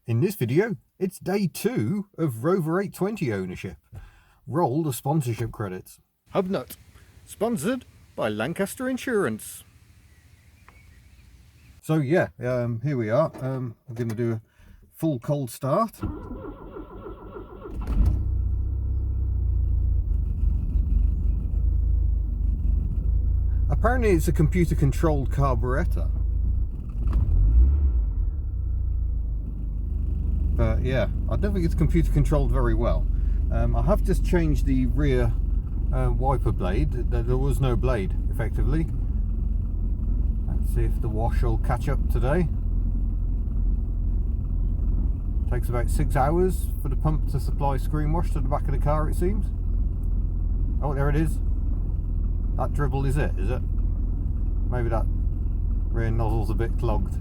In this video, it's day 2 of Rover 820 ownership. Roll the sponsorship credits. Hubnut, sponsored by Lancaster Insurance. So yeah, here we are. I'm going to do a full cold start. Apparently it's a computer controlled carburettor. But yeah, I don't think it's computer controlled very well. I have just changed the rear wiper blade. There was no blade, effectively. Let's see if the wash will catch up today. Takes about 6 hours for the pump to supply screen wash to the back of the car, it seems. Oh, there it is. That dribble is it? Maybe that rear nozzle's a bit clogged.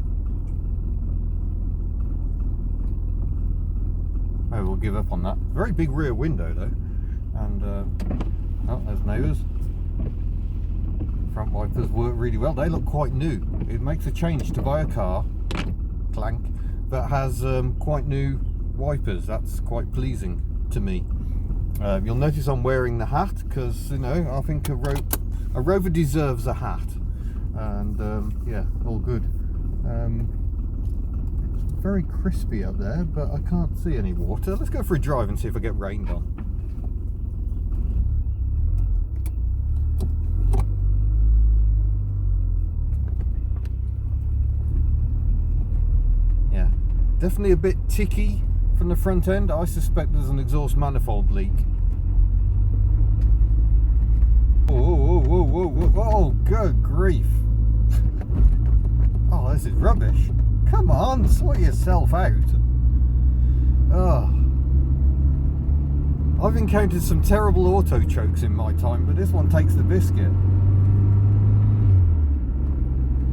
Maybe we'll give up on that. Very big rear window though. And oh, there's neighbours. Front wipers work really well. They look quite new. It makes a change to buy a car, clank, that has quite new wipers. That's quite pleasing to me. You'll notice I'm wearing the hat because, you know, I think a Rover deserves a hat. And yeah, all good. Very crispy up there, but I can't see any water. Let's go for a drive and see if I get rained on. Yeah, definitely a bit ticky from the front end. I suspect there's an exhaust manifold leak. Oh, good grief. Oh, this is rubbish. Come on, sort yourself out. Oh. I've encountered some terrible auto chokes in my time, but this one takes the biscuit.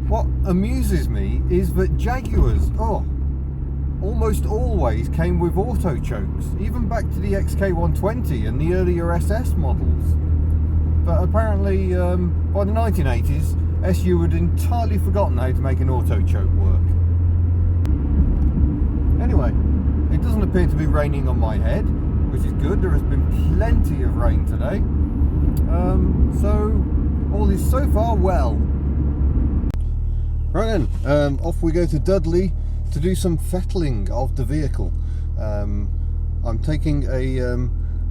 What amuses me is that Jaguars, almost always came with auto chokes, even back to the XK120 and the earlier SS models. But apparently, by the 1980s, SU had entirely forgotten how to make an auto choke work. Anyway, it doesn't appear to be raining on my head, which is good. There has been plenty of rain today. So, all is so far well. Right then, off we go to Dudley to do some fettling of the vehicle. I'm taking a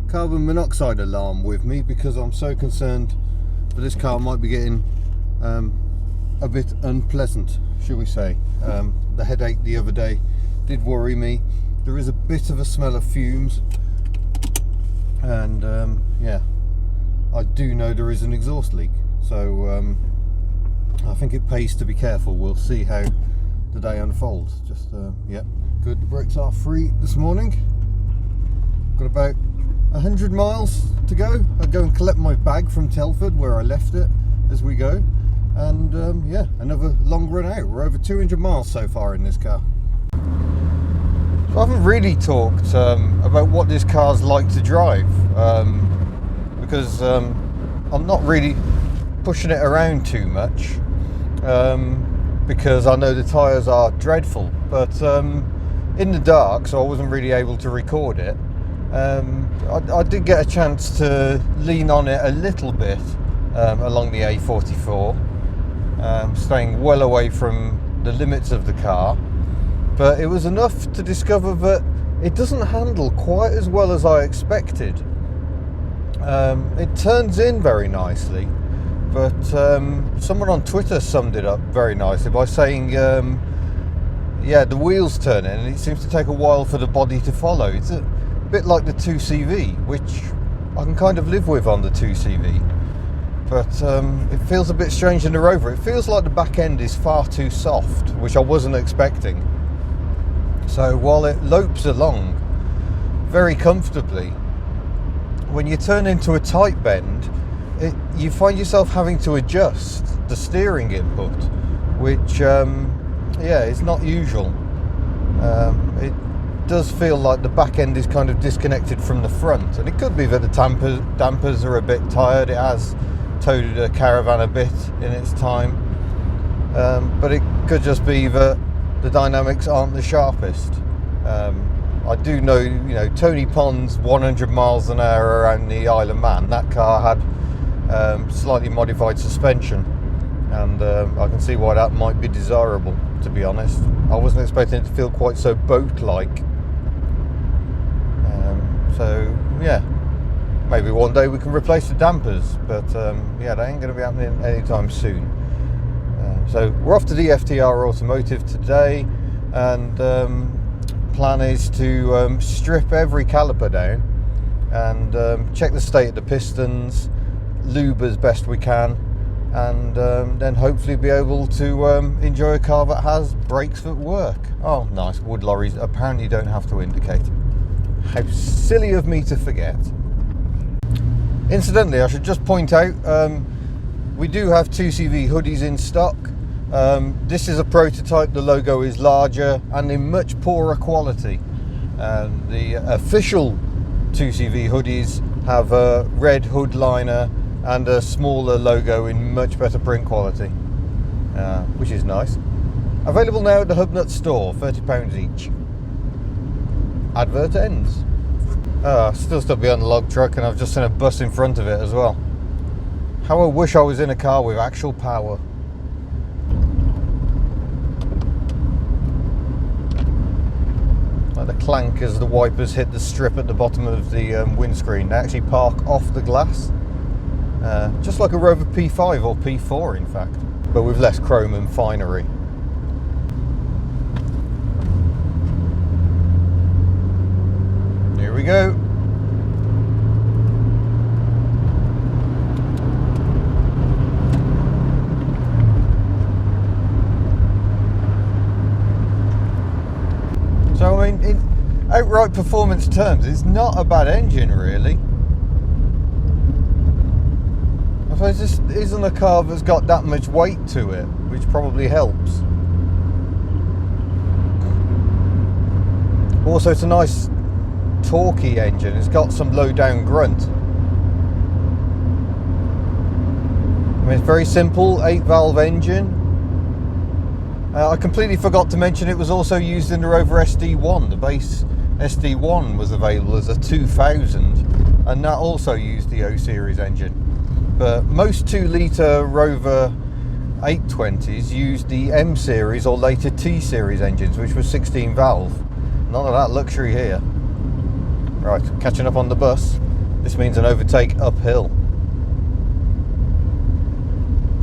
carbon monoxide alarm with me because I'm so concerned that this car might be getting a bit unpleasant, shall we say. The headache the other day did worry me. There is a bit of a smell of fumes, and yeah, I do know there is an exhaust leak, so I think it pays to be careful. We'll see how the day unfolds. Just yeah, good. The brakes are free this morning. Got about 100 miles to go. I'll go and collect my bag from Telford where I left it as we go, and yeah, another long run out. We're over 200 miles so far in this car. So I haven't really talked about what this car's like to drive, because I'm not really pushing it around too much, because I know the tyres are dreadful, but in the dark, so I wasn't really able to record it. I did get a chance to lean on it a little bit along the A44, staying well away from the limits of the car. But it was enough to discover that it doesn't handle quite as well as I expected. It turns in very nicely, but someone on Twitter summed it up very nicely by saying, yeah, the wheels turn in and it seems to take a while for the body to follow. It's a bit like the 2CV, which I can kind of live with on the 2CV. But it feels a bit strange in the Rover. It feels like the back end is far too soft, which I wasn't expecting. So while it lopes along very comfortably, when you turn into a tight bend, you find yourself having to adjust the steering input, which yeah, is not usual. It does feel like the back end is kind of disconnected from the front, and it could be that the dampers are a bit tired. It has towed a caravan a bit in its time, but it could just be that the dynamics aren't the sharpest. I do know, you know, Tony Pond's 100 miles an hour around the Isle of Man. That car had slightly modified suspension, and I can see why that might be desirable, to be honest. I wasn't expecting it to feel quite so boat-like. So yeah, maybe one day we can replace the dampers, but yeah, that ain't going to be happening anytime soon. So we're off to DFTR Automotive today, and plan is to strip every caliper down and check the state of the pistons, lube as best we can, and then hopefully be able to enjoy a car that has brakes that work. Oh nice, wood lorries apparently don't have to indicate. How silly of me to forget. Incidentally, I should just point out, we do have 2CV hoodies in stock. This is a prototype, the logo is larger and in much poorer quality. The official 2CV hoodies have a red hood liner and a smaller logo in much better print quality, which is nice. Available now at the Hubnut store, £30 each. Advert ends. Still stuck behind the log truck, and I've just seen a bus in front of it as well. How I wish I was in a car with actual power. Like the clank as the wipers hit the strip at the bottom of the windscreen. They actually park off the glass, just like a Rover P5 or P4 in fact, but with less chrome and finery. Here we go. So I mean, in outright performance terms, it's not a bad engine really. I suppose this isn't a car that's got that much weight to it, which probably helps. Also, it's a nice torquey engine. It's got some low down grunt. I mean, it's very simple, 8-valve engine. I completely forgot to mention it was also used in the Rover SD1. The base SD1 was available as a 2000, and that also used the O series engine. But most 2-litre Rover 820s used the M series or later T series engines, which was 16-valve. None of that luxury here. Right, catching up on the bus. This means an overtake uphill.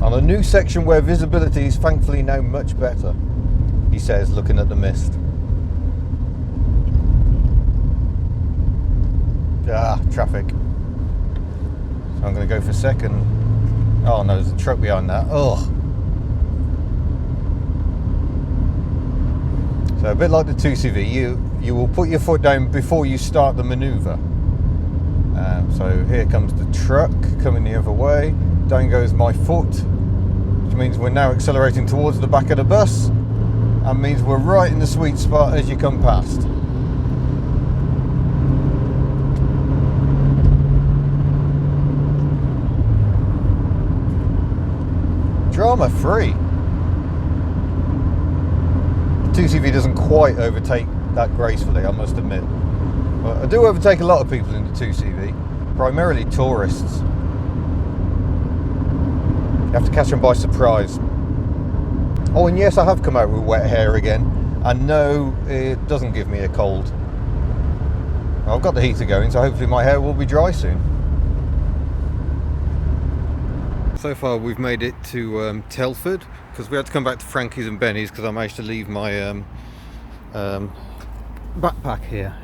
On a new section where visibility is thankfully now much better, he says, looking at the mist. Traffic. So I'm going to go for second. Oh no, there's a truck behind that. Oh. So a bit like the 2CV, you will put your foot down before you start the manoeuvre. So here comes the truck coming the other way. Down goes my foot, which means we're now accelerating towards the back of the bus, and means we're right in the sweet spot as you come past. Drama free. 2CV doesn't quite overtake that gracefully, I must admit. But I do overtake a lot of people in the 2CV, primarily tourists. You have to catch them by surprise. Oh, and yes, I have come out with wet hair again, and no, it doesn't give me a cold. I've got the heater going, so hopefully my hair will be dry soon. So far we've made it to Telford, because we had to come back to Frankie's and Benny's because I managed to leave my backpack here.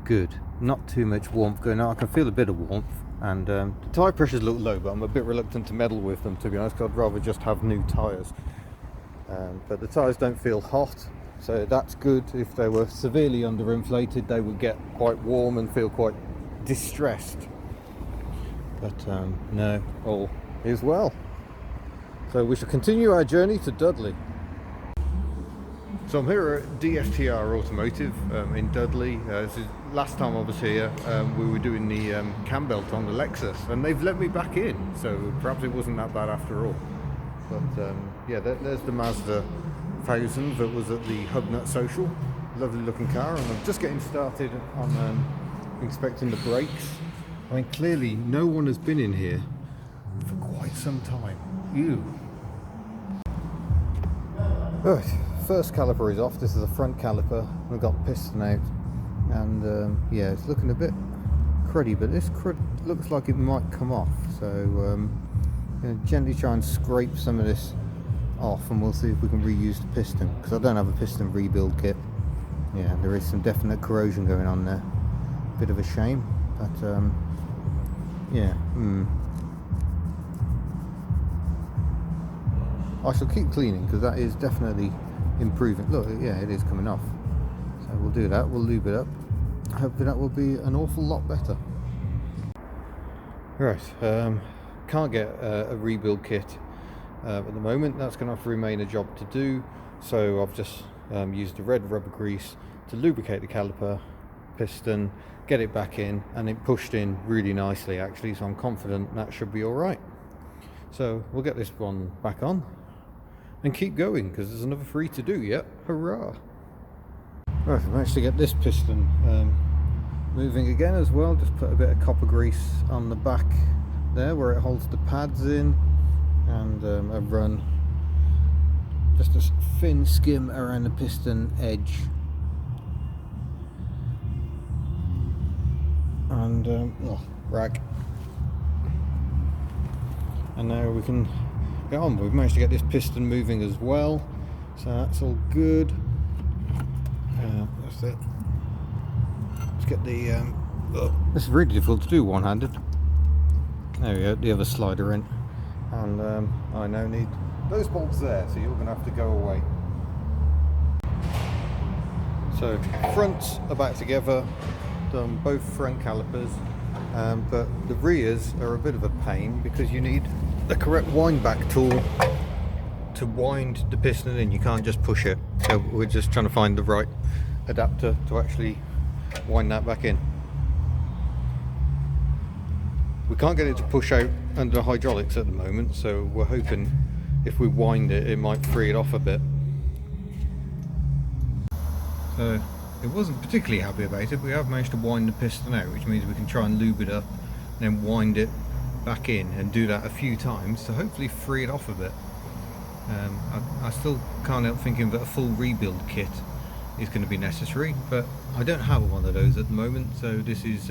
Good, not too much warmth going on. I can feel a bit of warmth, and the tyre pressures look low, but I'm a bit reluctant to meddle with them, to be honest, because I'd rather just have new tyres. But the tyres don't feel hot, so that's good. If they were severely underinflated, they would get quite warm and feel quite distressed. But no, all is well. So we shall continue our journey to Dudley. So I'm here at DFTR Automotive in Dudley. This is last time I was here, we were doing the cam belt on the Lexus, and they've let me back in, so perhaps it wasn't that bad after all. But yeah, there's the Mazda 1000 that was at the Hub Nut Social. Lovely looking car, and I'm just getting started on inspecting the brakes. I mean, clearly no one has been in here for quite some time. Ew. Right, first caliper is off. This is the front caliper. We've got piston out, and yeah, it's looking a bit cruddy, but this crud looks like it might come off. So I'm going to gently try and scrape some of this off, and we'll see if we can reuse the piston, because I don't have a piston rebuild kit. Yeah, there is some definite corrosion going on there. Bit of a shame, but yeah. I shall keep cleaning, because that is definitely improving. Look, yeah, it is coming off. So we'll do that, we'll lube it up. Hopefully that will be an awful lot better. Right, can't get a rebuild kit at the moment. That's going to have to remain a job to do. So I've just used the red rubber grease to lubricate the caliper, piston, get it back in, and it pushed in really nicely actually, so I'm confident that should be alright. So we'll get this one back on and keep going, because there's another 3 to do yet. Hurrah! Right, I managed to get this piston moving again as well. Just put a bit of copper grease on the back there where it holds the pads in, and I've run just a thin skim around the piston edge, and rag, and now we can get on. We've managed to get this piston moving as well, so that's all good. That's it. Let's get the this is really difficult to do one-handed. There we go, the other slider in, and I now need those bolts there, so you're going to have to go away. So fronts are back together, done both front calipers, but the rears are a bit of a pain, because you need the correct wind back tool to wind the piston in. You can't just push it, so we're just trying to find the right adapter to actually wind that back in. We can't get it to push out under hydraulics at the moment, so we're hoping if we wind it, it might free it off a bit. So it wasn't particularly happy about it, but we have managed to wind the piston out, which means we can try and lube it up and then wind it back in, and do that a few times to hopefully free it off a bit. I still can't help thinking that a full rebuild kit is going to be necessary, but I don't have one of those at the moment, so this is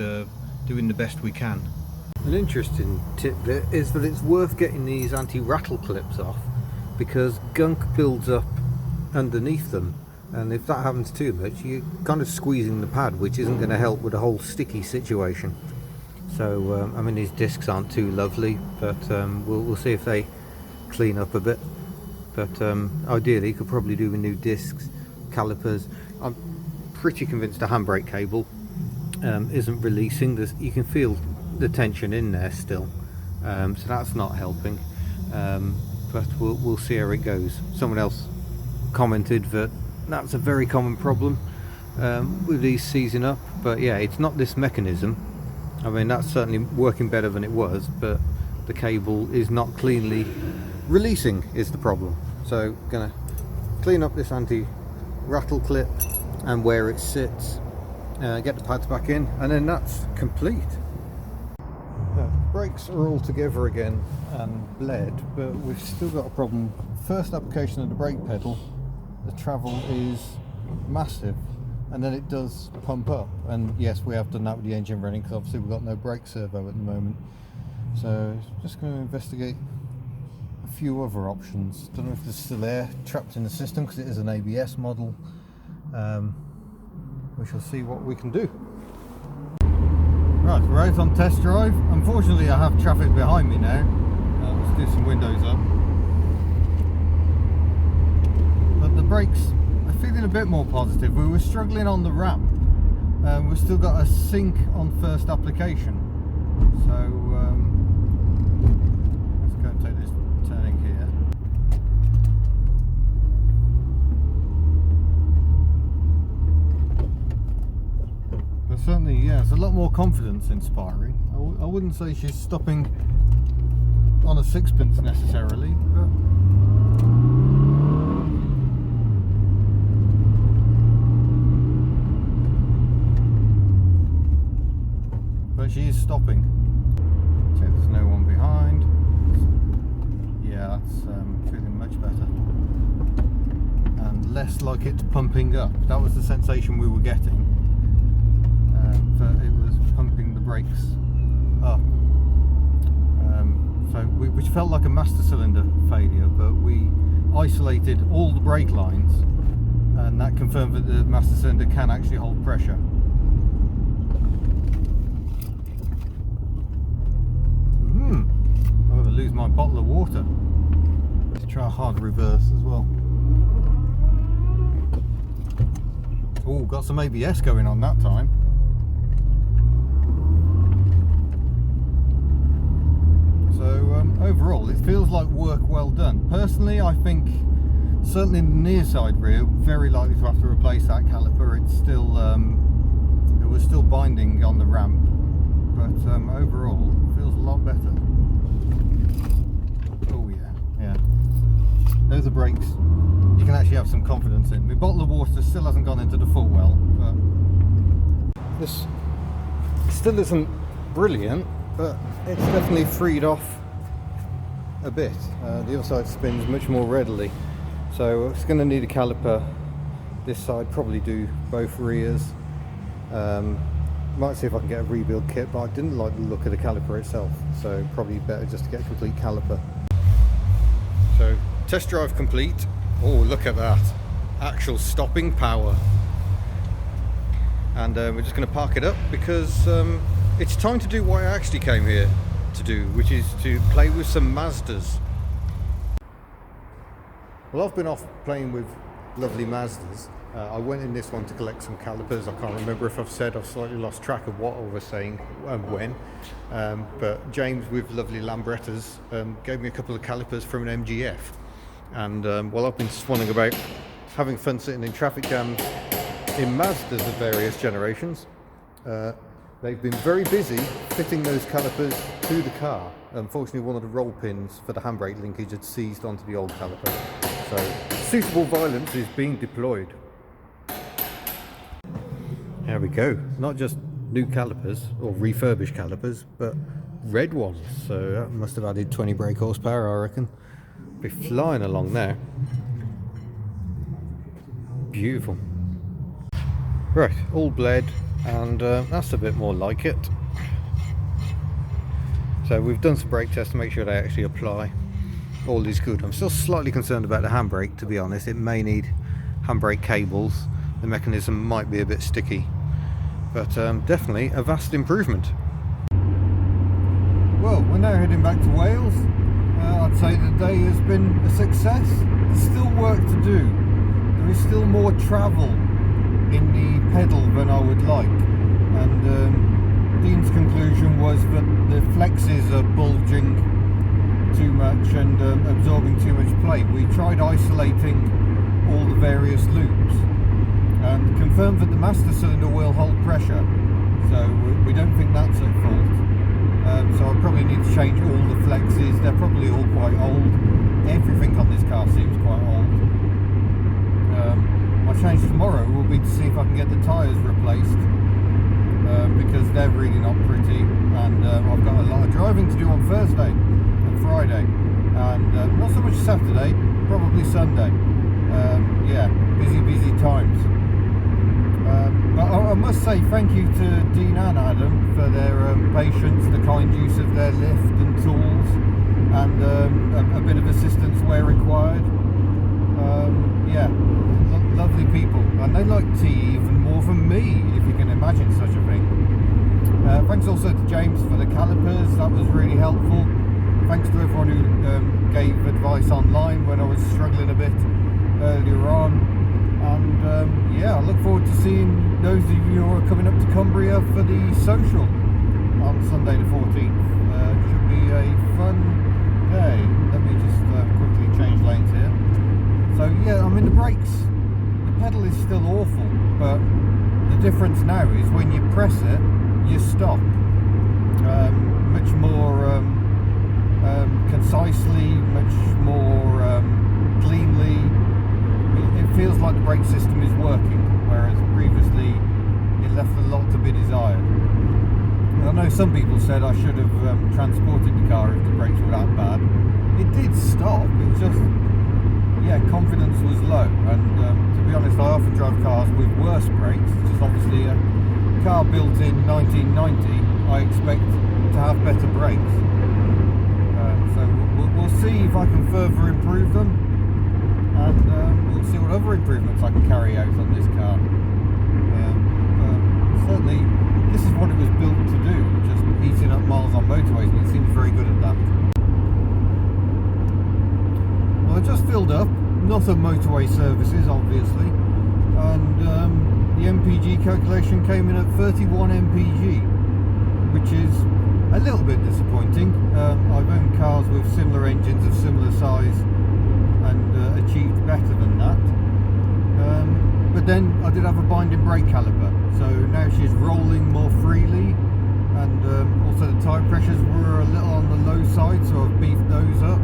doing the best we can. An interesting tidbit is that it's worth getting these anti-rattle clips off, because gunk builds up underneath them, and if that happens too much, you're kind of squeezing the pad, which isn't going to help with the whole sticky situation. So I mean, these discs aren't too lovely, but we'll see if they clean up a bit. But ideally you could probably do with new discs, calipers. I'm pretty convinced the handbrake cable isn't releasing. You can feel the tension in there still, so that's not helping, but we'll see how it goes. Someone else commented that that's a very common problem with these seizing up, but yeah, it's not this mechanism. I mean, that's certainly working better than it was, but the cable is not cleanly releasing is the problem. So gonna clean up this anti-rattle clip and where it sits, get the pads back in, and then that's complete. Brakes are all together again and bled, but we've still got a problem. First application of the brake pedal, the travel is massive, and then it does pump up, and yes, we have done that with the engine running, because obviously we've got no brake servo at the moment. So just going to investigate a few other options. Don't know if there's still air trapped in the system, because it is an ABS model. We shall see what we can do. Right, we're out on test drive. Unfortunately I have traffic behind me now. Let's do some windows up. But the brakes are feeling a bit more positive. We were struggling on the ramp. We've still got a sink on first application. So let's go and take this turning here. But certainly, yeah, it's a lot more confidence inspiring. I wouldn't say she's stopping on a sixpence necessarily, but but she is stopping. Check there's no one behind. Yeah, that's feeling much better. And less like it's pumping up. That was the sensation we were getting. But it was pumping the brakes up. Which felt like a master cylinder failure, but we isolated all the brake lines, and that confirmed that the master cylinder can actually hold pressure. I'm going to lose my bottle of water. Let's try a hard reverse as well. Oh, got some ABS going on that time. So overall it feels like work well done. Personally, I think certainly in the near side rear, very likely to have to replace that caliper. It's still it was still binding on the ramp, but overall it feels a lot better. Oh yeah. Those are brakes you can actually have some confidence in. My bottle of water still hasn't gone into the footwell, but this still isn't brilliant, but it's definitely freed off a bit. The other side spins much more readily, so it's going to need a caliper this side, probably do both rears. Might see if I can get a rebuild kit, but I didn't like the look of the caliper itself, so probably better just to get a complete caliper. So test drive complete. Oh, look at that, actual stopping power. And we're just going to park it up because it's time to do what I actually came here to do, which is to play with some Mazdas. Well, I've been off playing with lovely Mazdas. I went in this one to collect some calipers. I can't remember if I've said, I've slightly lost track of what I was saying and when. But James with lovely Lambrettas gave me a couple of calipers from an MGF. And while I've been swanning about having fun sitting in traffic jams in Mazdas of various generations, they've been very busy fitting those calipers to the car. Unfortunately, one of the roll pins for the handbrake linkage had seized onto the old caliper, so suitable violence is being deployed. There we go, not just new calipers or refurbished calipers, but red ones, so that must have added 20 brake horsepower, I reckon. Be flying along there. Beautiful. Right, all bled, and that's a bit more like it. So we've done some brake tests to make sure they actually apply. All is good. I'm still slightly concerned about the handbrake, to be honest. It may need handbrake cables. The mechanism might be a bit sticky, but definitely a vast improvement. Well, we're now heading back to Wales. I'd say the day has been a success. There's still work to do. There is still more travel in the pedal than I would like, and Dean's conclusion was that the flexes are bulging too much and absorbing too much plate. We tried isolating all the various loops and confirmed that the master cylinder will hold pressure, so we don't think that's at fault. So I probably need to change all the flexes. They're probably all quite old. Everything on this car seems quite old. My change tomorrow will be to see if I can get the tyres replaced, because they're really not pretty, and I've got a lot of driving to do on Thursday and Friday, and not so much Saturday, probably Sunday. Yeah, busy times. But I must say thank you to Dean and Adam for their patience, the kind use of their lift and tools, and a bit of assistance where required. Yeah, lovely people, and they like tea even more than me, if you can imagine such a thing. Thanks also to James for the calipers, that was really helpful. Thanks to everyone who gave advice online when I was struggling a bit earlier on. And yeah, I look forward to seeing those of you who are coming up to Cumbria for the social on Sunday the 14th. Should be a fun day. Let me just quickly change lanes here. So yeah, I mean the brakes, the pedal is still awful, but the difference now is when you press it, you stop. Much more concisely, much more cleanly. It feels like the brake system is working, whereas previously it left a lot to be desired. And I know know some people said I should have transported the car if the brakes were that bad. It did stop, it's just, yeah, confidence was low, and to be honest, I often drive cars with worse brakes. It's just obviously a car built in 1990, I expect to have better brakes. So we'll see if I can further improve them, and we'll see what other improvements I can carry out on this car. Certainly, this is what it was built to do, just eating up miles on motorways, and it seems very good at that. Well, I just filled up, not on motorway services obviously, and the MPG calculation came in at 31 MPG, which is a little bit disappointing. I've owned cars with similar engines of similar size and achieved better than that. But then I did have a binding brake caliper, so now she's rolling more freely, and also the tyre pressures were a little on the low side, so I've beefed those up.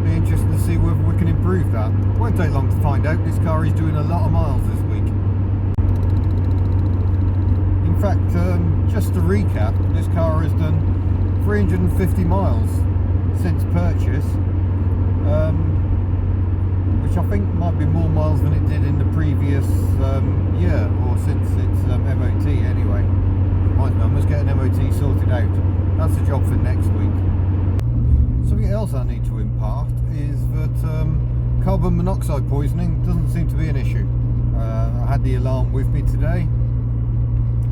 Be interesting to see whether we can improve that. Won't take long to find out. This car is doing a lot of miles this week. In fact, just to recap, this car has done 350 miles since purchase, which I think might be more miles than it did in the previous year, or since its MOT anyway. I must get an MOT sorted out. That's a job for next week. Something else I need to impart is that carbon monoxide poisoning doesn't seem to be an issue. I had the alarm with me today,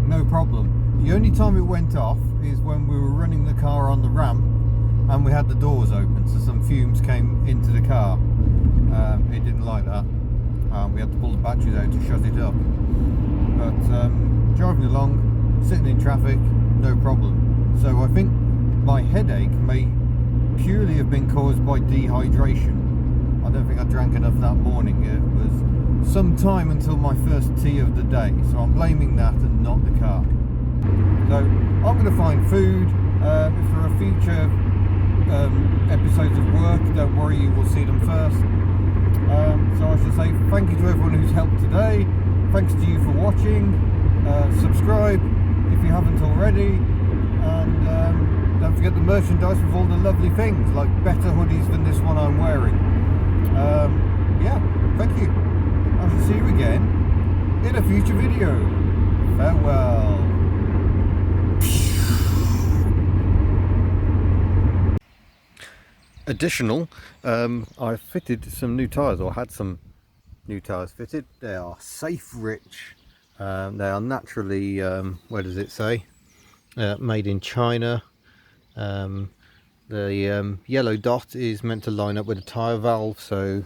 no problem. The only time it went off is when we were running the car on the ramp and we had the doors open, so some fumes came into the car. It didn't like that. We had to pull the batteries out to shut it up. But driving along, sitting in traffic, no problem. So I think my headache may purely have been caused by dehydration. I don't think I drank enough that morning. It was some time until my first tea of the day, so I'm blaming that and not the car. So I'm going to find food. If there are future episodes of work, don't worry, you will see them first. So I should say thank you to everyone who's helped today. Thanks to you for watching. Subscribe if you haven't already, and don't forget the merchandise with all the lovely things like better hoodies than this one I'm wearing. Yeah, thank you. I shall see you again in a future video. Farewell. Additional, I fitted some new tyres, or had some new tyres fitted. They are safe rich. They are naturally, where does it say? Made in China. The yellow dot is meant to line up with a tyre valve, so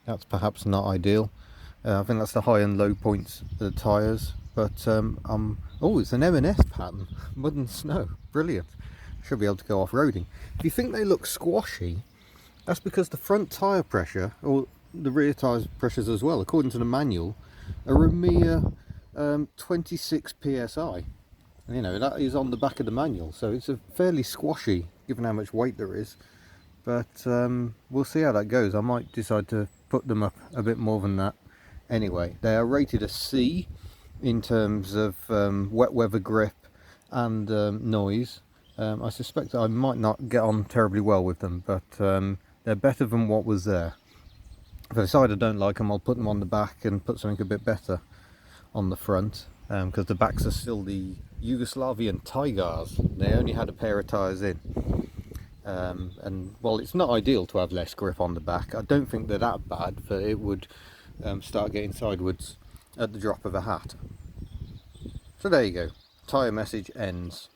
that's perhaps not ideal. I think that's the high and low points of the tyres. But oh, it's an M&S pattern, mud and snow, brilliant. Should be able to go off-roading. If you think they look squashy, that's because the front tyre pressure, or the rear tyre pressures as well, according to the manual, are a mere 26 psi. And, you know, that is on the back of the manual, so it's a fairly squashy given how much weight there is. But we'll see how that goes. I might decide to put them up a bit more than that. Anyway, they are rated a C in terms of wet weather grip and noise. I suspect I might not get on terribly well with them, but they're better than what was there. If I decide I don't like them, I'll put them on the back and put something a bit better on the front, because the backs are still the Yugoslavian Tigers. They only had a pair of tyres in. And while it's not ideal to have less grip on the back, I don't think they're that bad, but it would start getting sideways at the drop of a hat. So there you go. Tyre message ends.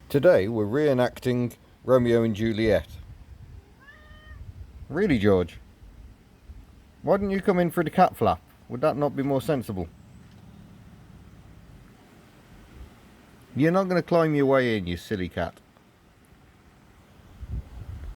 Today we're reenacting Romeo and Juliet. Really, George? Why didn't you come in for the cat flap? Would that not be more sensible? You're not going to climb your way in, you silly cat.